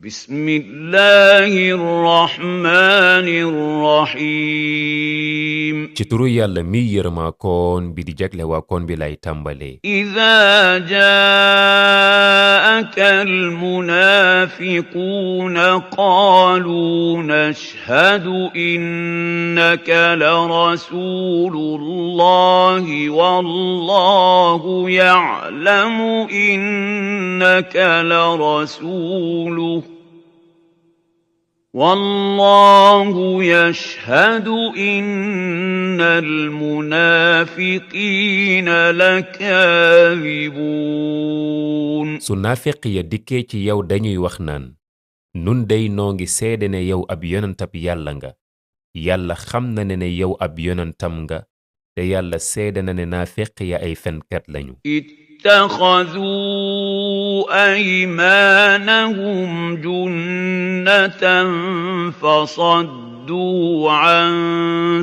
بسم الله الرحمن الرحيم ci turu yàlla mi yërëmaa koon bi di jagle waa koon bi lay tàmbalee إذا جاءك المنافقون قالوا نشهد إنك لرسول الله والله يعلم إنك لرسوله والله يشهد إن المنافقين لكاذبون su naafeq ya dikkee ci yow dañuy wax naan nun dey noo ngi seede ne yow ab yonentab yàlla nga yàlla xam na ne yow ab yonentam nga te yàlla seede na ne naafeq ya ay fenkat lañu اتخذوا أيمانهم جنة فصدوا عن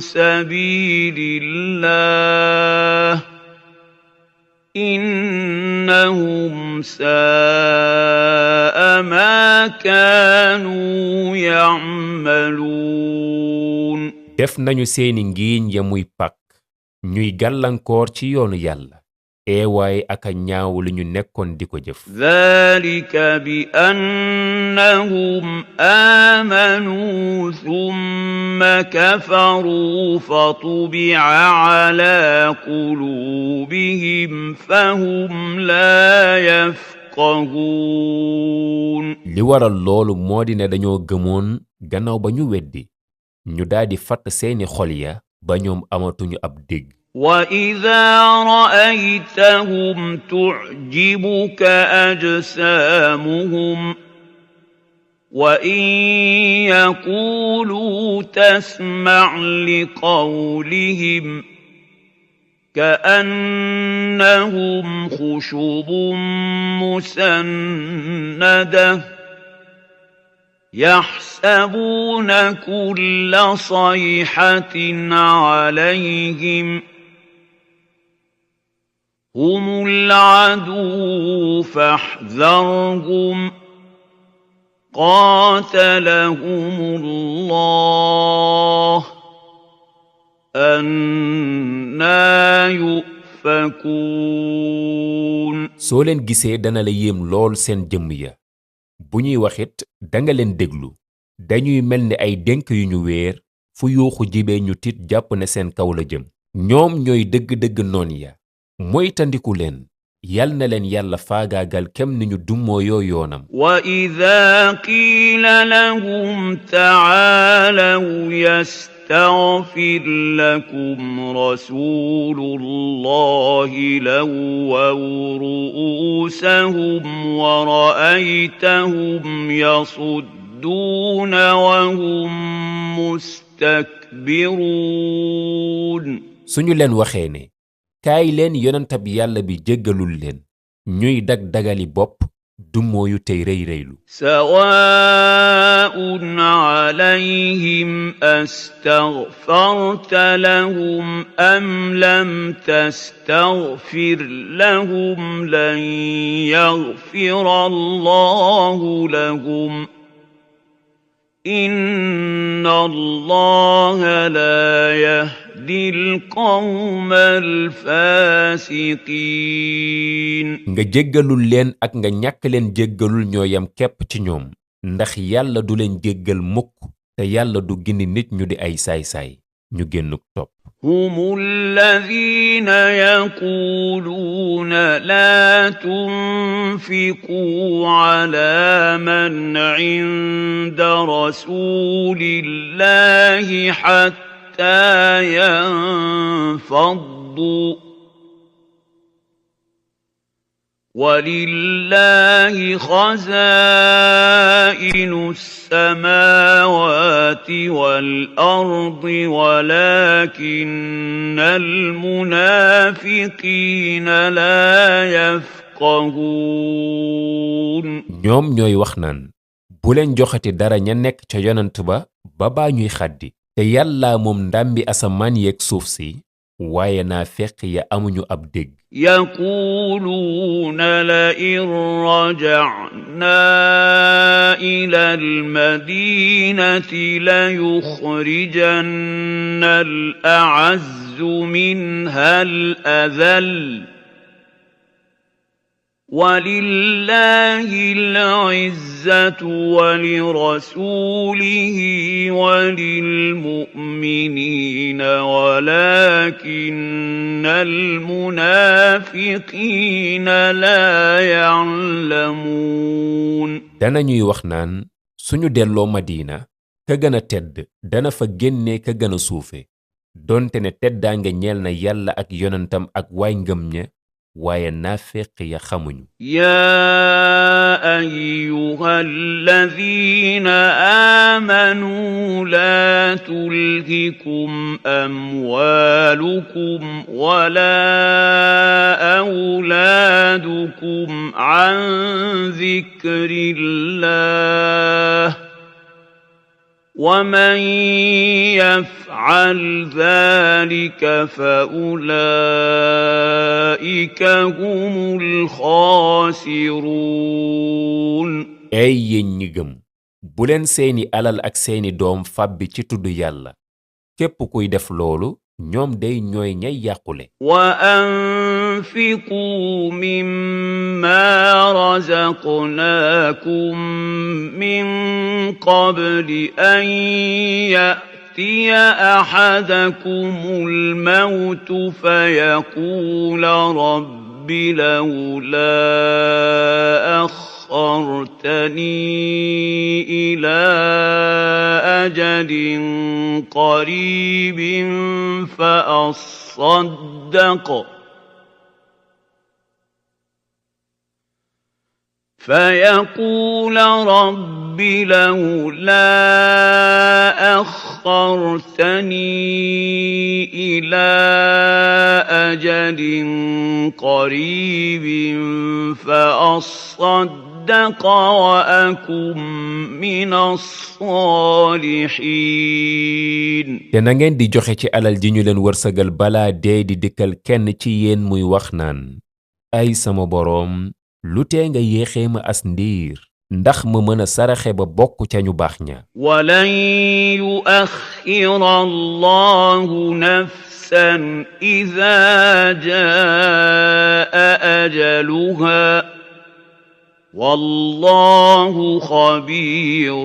سبيل الله إنهم ساء ما كانوا يعملون def nañu seeni ngiiñ ya muy pak ñuy gàllankoor ci yoonu yàlla eewaay aka ñaaw li ñu nekkoon di ko jëf ذلك بأنهم آمنوا ثم كفروا فطبع على قلوبهم فهم لا يفقهون li waral loolu moo di ne dañoo gëmoon gannaaw ba ñu weddi ñu daldi fatt seeni xol ya ba ñoom amatuñu ab dégg وإذا رأيتهم تعجبك أجسامهم وإن يقولوا تسمع لقولهم كأنهم خشب مسندة يحسبون كل صيحة عليهم هم العدو فاحذرهم قاتلهم الله أنا يؤفكون soo leen gisee dana la yéem lool seen jëmm ya bu ñuy waxit danga leen déglu dañuy mel ni ay dénk yu ñu wéer fu yuuxu jibee ñu tiit jàpp ne seen kaw la jëm ñoom ñooy dëgg-dëgg noon ya moytandiku leen yal na leen yàlla faagaagal kem ni ñu dummoo yoo yoonam وإذا قيل لهم تعالوا يستغفر لكم رسول الله لووا رؤوسهم ورأيتهم يصدون وهم مستكبرون suñu leen waxee ne kaay leen yonentab yàlla bi jéggalul leen ñuy dag-dagali bopp dummooyu tey rëy rëylu سواء عليهم أستغفرت لهم أم لم تستغفر لهم لن يغفر الله لهم إن الله لا يهدي القوم الفاسقين nga jéggalul leen ak nga ñàkk leen jéggalul ñoo yam képp ci ñoom ndax yàlla du leen jéggal mukk te yàlla du gindi nit ñu di ay saay-saay ñu génnuk topp هم الذين يقولون لا تنفقوا على من عند رسول الله حتى ينفضوا ولله خزائن السماوات والأرض ولكن المنافقين لا يفقهون ñoom ñooy wax naan bu leen joxati dara ña nekk ca yonant ba ba baa ñuy xaddi te yàlla moom ndàmbi asamaan yeeg suuf si waaye naafeq ya amuñu ab dégg. يقولون لئن رجعنا إلى المدينة ليخرجن الأعز منها الأذل ولله العزة ولرسوله وللمؤمنين ولكن المنافقين لا يعلمون. dana ñuy wax naan suñu delloo Madina ka gën a tedd dana fa génne ka gën a suufe donte ne teddaange ñeel na yàlla ak yonentam ak waay ngëm ña waaye naafeq ya xamuñu. يا أيها الذين آمنوا لا تلهكم أموالكم ولا أولادكم عن ذكر الله ومن يفعل ذلك فأولئك هم الخاسرون. ay yéen ñi gëm bu leen seeni alal ak seeni doom fàbbi ci tudd yàlla képp kuy def loolu ñoom day ñooy ñay yàqule. وأنفقوا مما رزقناكم من قبل أن يأتي أحدكم الموت فيقول رب لولا أخرتني إلى أجل قريب فيقول رب لولا أخرتني إلى أجل قريب فأصدق وأكن من الصالحين. te na ngeen di joxe ci alal ji ñu leen wërsëgal balaa dee di dikkal kenn ci yéen muy wax naan ay sama boroom lu tee nga yéexee ma as ndiir ndax ma mën a saraxe ba bokk ca ñu baax ña. ولن يؤخر الله نفسا إذا جاء أجلها والله خبير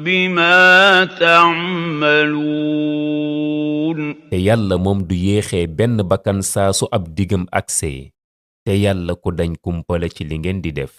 بما تعملون. te yàlla moom du yéexee benn bakkan saa su ab digam aksee te yàlla ku dañ kumpale ci li ngeen di def.